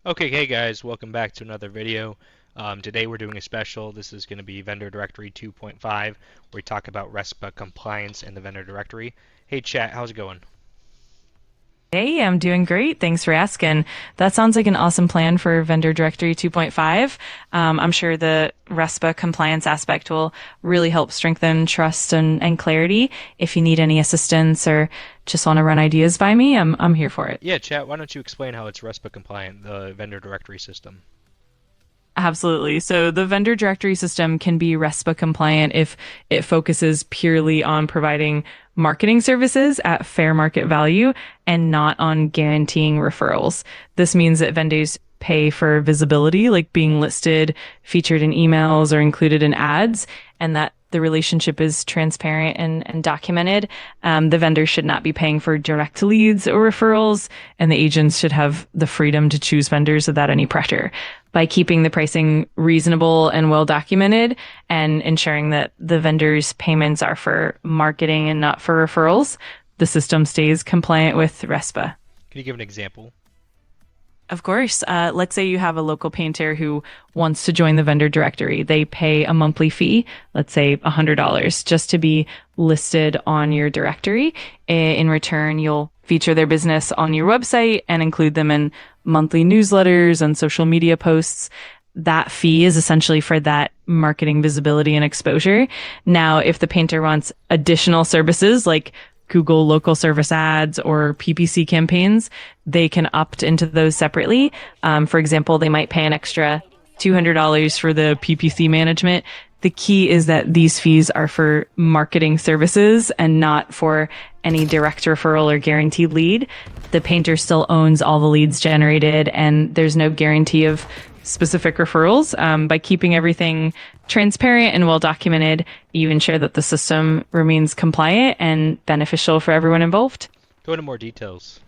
Okay, hey guys, welcome back to another video. Today we're doing a special. This is going to be Vendor Directory 2.5, where we talk about RESPA compliance in the vendor directory. Hey chat, how's it going? Hey, I'm doing great. Thanks for asking. That sounds like an awesome plan for Vendor Directory 2.5. I'm sure the RESPA compliance aspect will really help strengthen trust and clarity. If you need any assistance or just want to run ideas by me, I'm here for it. Yeah, chat, why don't you explain how it's RESPA compliant, the vendor directory system? Absolutely. So the vendor directory system can be RESPA compliant if it focuses purely on providing marketing services at fair market value and not on guaranteeing referrals. This means that vendors pay for visibility, like being listed, featured in emails, or included in ads, and that the relationship is transparent and documented. The vendor should not be paying for direct leads or referrals, and the agents should have the freedom to choose vendors without any pressure. By keeping the pricing reasonable and well documented and ensuring that the vendor's payments are for marketing and not for referrals, the system stays compliant with RESPA. Can you give an example? Of course. Let's say you have a local painter who wants to join the vendor directory. They pay a monthly fee, let's say $100, just to be listed on your directory. In return, you'll feature their business on your website and include them in monthly newsletters and social media posts. That fee is essentially for that marketing visibility and exposure. Now, if the painter wants additional services like Google local service ads or PPC campaigns, they can opt into those separately. For example, they might pay an extra $200 for the PPC management. The key is that these fees are for marketing services and not for any direct referral or guaranteed lead. The painter still owns all the leads generated, and there's no guarantee of specific referrals. By keeping everything transparent and well documented, you ensure that the system remains compliant and beneficial for everyone involved. Go into more details.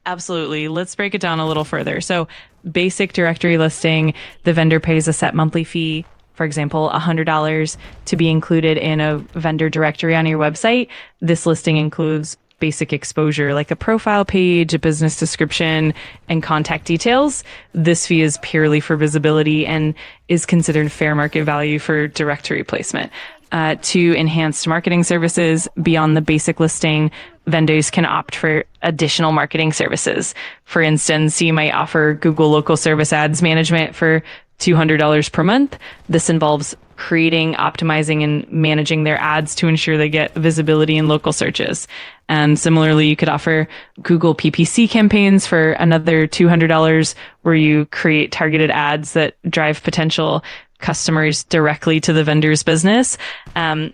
Absolutely. Let's break it down a little further. So, basic directory listing, the vendor pays a set monthly fee, for example, $100 to be included in a vendor directory on your website. This listing includes basic exposure like a profile page, a business description, and contact details. This fee is purely for visibility and is considered fair market value for directory placement. To enhanced marketing services beyond the basic listing, vendors can opt for additional marketing services. For instance, you might offer Google local service ads management for $200 per month. This involves creating, optimizing, and managing their ads to ensure they get visibility in local searches. And similarly, you could offer Google PPC campaigns for another $200 where you create targeted ads that drive potential customers directly to the vendor's business. No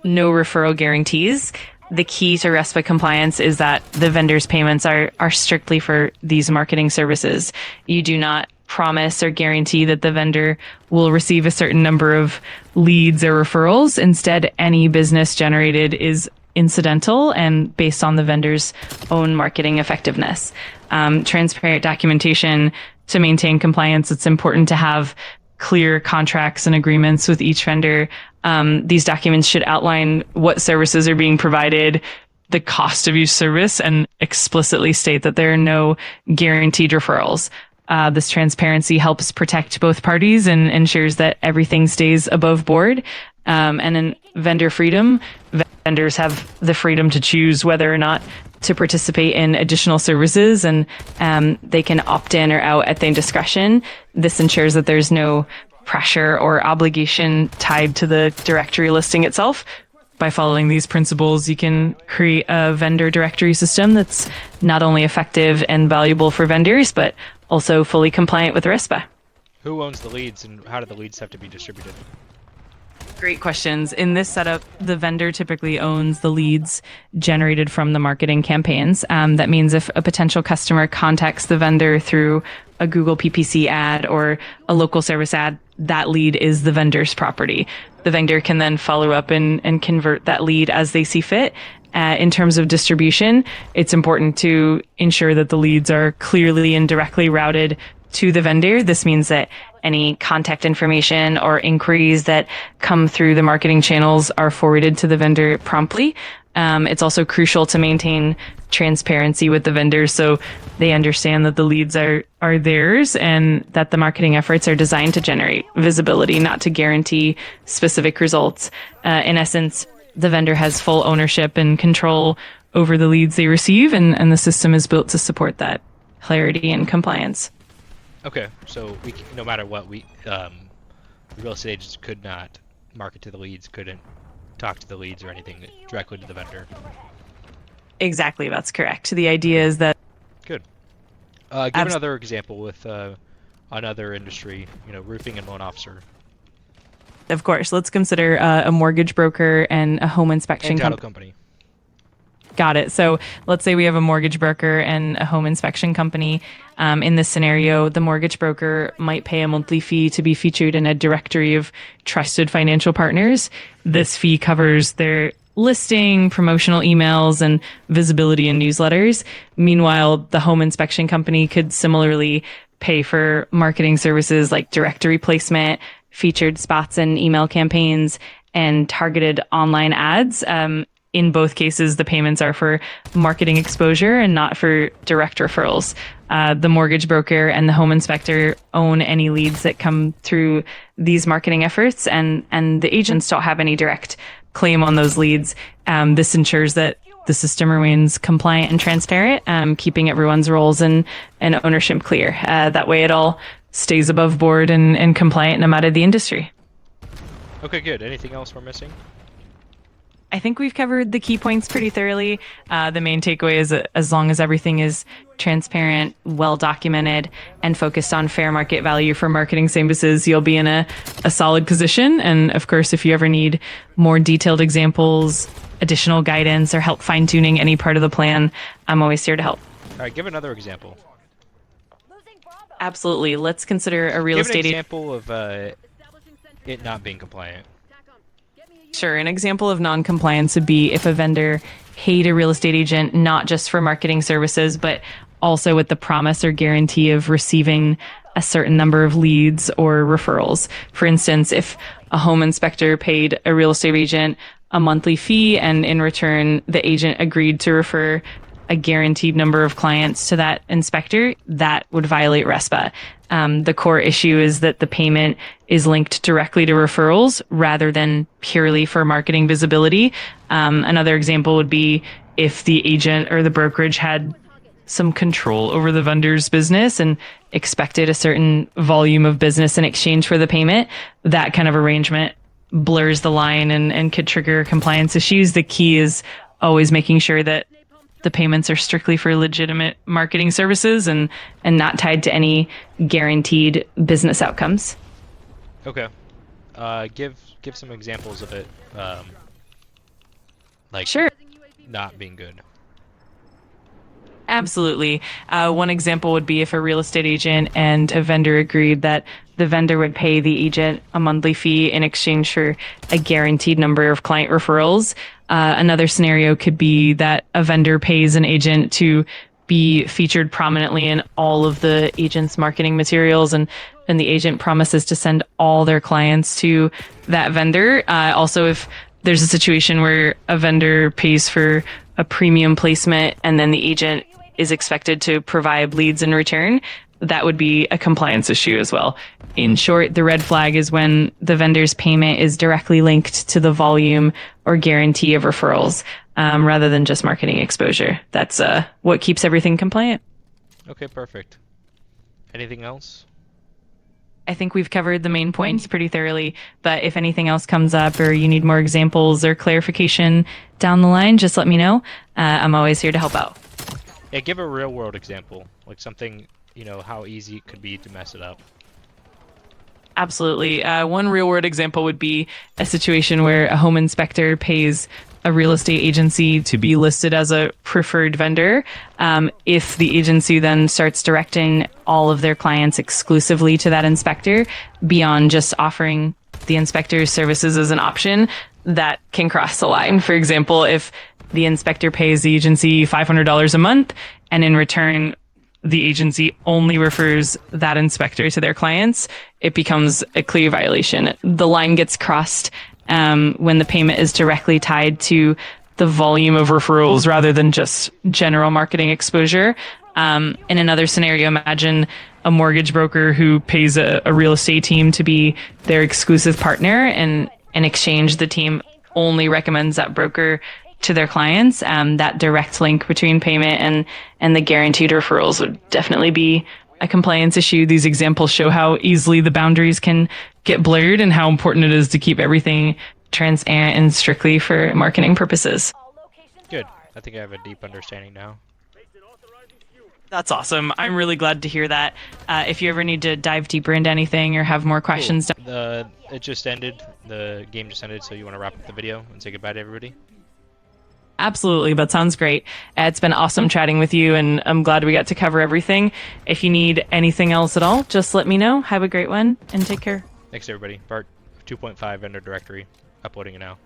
referral guarantees. The key to RESPA compliance is that the vendor's payments are strictly for these marketing services. You do not promise or guarantee that the vendor will receive a certain number of leads or referrals. Instead, any business generated is incidental and based on the vendor's own marketing effectiveness. Transparent documentation to maintain compliance. It's important to have clear contracts and agreements with each vendor. These documents should outline what services are being provided, the cost of each service, and explicitly state that there are no guaranteed referrals. This transparency helps protect both parties and ensures that everything stays above board. And in vendor freedom, vendors have the freedom to choose whether or not to participate in additional services, and they can opt in or out at their discretion. This ensures that there's no pressure or obligation tied to the directory listing itself. By following these principles, you can create a vendor directory system that's not only effective and valuable for vendors, but also fully compliant with RESPA. Who owns the leads and how do the leads have to be distributed? Great questions. In this setup, the vendor typically owns the leads generated from the marketing campaigns. That means if a potential customer contacts the vendor through a Google PPC ad or a local service ad, that lead is the vendor's property. The vendor can then follow up and convert that lead as they see fit. In terms of distribution, it's important to ensure that the leads are clearly and directly routed to the vendor. This means that any contact information or inquiries that come through the marketing channels are forwarded to the vendor promptly. It's also crucial to maintain transparency with the vendors so they understand that the leads are theirs and that the marketing efforts are designed to generate visibility, not to guarantee specific results. In essence, the vendor has full ownership and control over the leads they receive, and the system is built to support that clarity and compliance. Okay, so no matter what, real estate agents could not market to the leads, couldn't talk to the leads or anything directly to the vendor. Exactly, that's correct. The idea is that... Good. Give another example with another industry, roofing and loan officer. Of course, let's consider a mortgage broker and a home inspection and title company. Got it. So let's say we have a mortgage broker and a home inspection company. In this scenario, the mortgage broker might pay a monthly fee to be featured in a directory of trusted financial partners. This fee covers their listing, promotional emails, and visibility in newsletters. Meanwhile, the home inspection company could similarly pay for marketing services like directory placement, featured spots in email campaigns, and targeted online ads. In both cases, the payments are for marketing exposure and not for direct referrals. The mortgage broker and the home inspector own any leads that come through these marketing efforts, and the agents don't have any direct claim on those leads. This ensures that the system remains compliant and transparent, keeping everyone's roles and ownership clear. That way it all stays above board and compliant no matter the industry. Okay, good. Anything else we're missing? I think we've covered the key points pretty thoroughly. The main takeaway is that as long as everything is transparent, well documented, and focused on fair market value for marketing services, you'll be in a solid position. And of course, if you ever need more detailed examples, additional guidance, or help fine-tuning any part of the plan, I'm always here to help. All right, give another example. Absolutely. Let's consider a real estate... Give an example of it not being compliant. Sure. An example of non-compliance would be if a vendor paid a real estate agent not just for marketing services, but also with the promise or guarantee of receiving a certain number of leads or referrals. For instance, if a home inspector paid a real estate agent a monthly fee and in return the agent agreed to refer a guaranteed number of clients to that inspector, that would violate RESPA. The core issue is that the payment is linked directly to referrals rather than purely for marketing visibility. Another example would be if the agent or the brokerage had some control over the vendor's business and expected a certain volume of business in exchange for the payment. That kind of arrangement blurs the line and could trigger compliance issues. The key is always making sure that the payments are strictly for legitimate marketing services and not tied to any guaranteed business outcomes. Okay. Give some examples of it, Sure. not being good. Absolutely. One example would be if a real estate agent and a vendor agreed that the vendor would pay the agent a monthly fee in exchange for a guaranteed number of client referrals. Another scenario could be that a vendor pays an agent to be featured prominently in all of the agent's marketing materials, and the agent promises to send all their clients to that vendor. Also, if there's a situation where a vendor pays for a premium placement and then the agent is expected to provide leads in return, that would be a compliance issue as well. In short, the red flag is when the vendor's payment is directly linked to the volume or guarantee of referrals, rather than just marketing exposure. That's what keeps everything compliant. Okay, perfect. Anything else? I think we've covered the main points pretty thoroughly, but if anything else comes up or you need more examples or clarification down the line, just let me know. I'm always here to help out. Yeah, give a real world example, like something, how easy it could be to mess it up. Absolutely. One real world example would be a situation where a home inspector pays a real estate agency to be listed as a preferred vendor. If the agency then starts directing all of their clients exclusively to that inspector beyond just offering the inspector's services as an option, that can cross the line. For example, if the inspector pays the agency $500 a month and in return the agency only refers that inspector to their clients, it becomes a clear violation. The line gets crossed when the payment is directly tied to the volume of referrals rather than just general marketing exposure. In another scenario, imagine a mortgage broker who pays a real estate team to be their exclusive partner, and in exchange, the team only recommends that broker to their clients. That direct link between payment and the guaranteed referrals would definitely be a compliance issue. These examples show how easily the boundaries can get blurred and how important it is to keep everything transparent and strictly for marketing purposes. Good. I think I have a deep understanding now. That's awesome. I'm really glad to hear that. If you ever need to dive deeper into anything or have more questions. Cool. It just ended. The game just ended, so you want to wrap up the video and say goodbye to everybody? Absolutely. That sounds great. It's been awesome chatting with you, and I'm glad we got to cover everything. If you need anything else at all, just let me know. Have a great one, and take care. Thanks, everybody. Part 2.5 vendor directory. Uploading it now.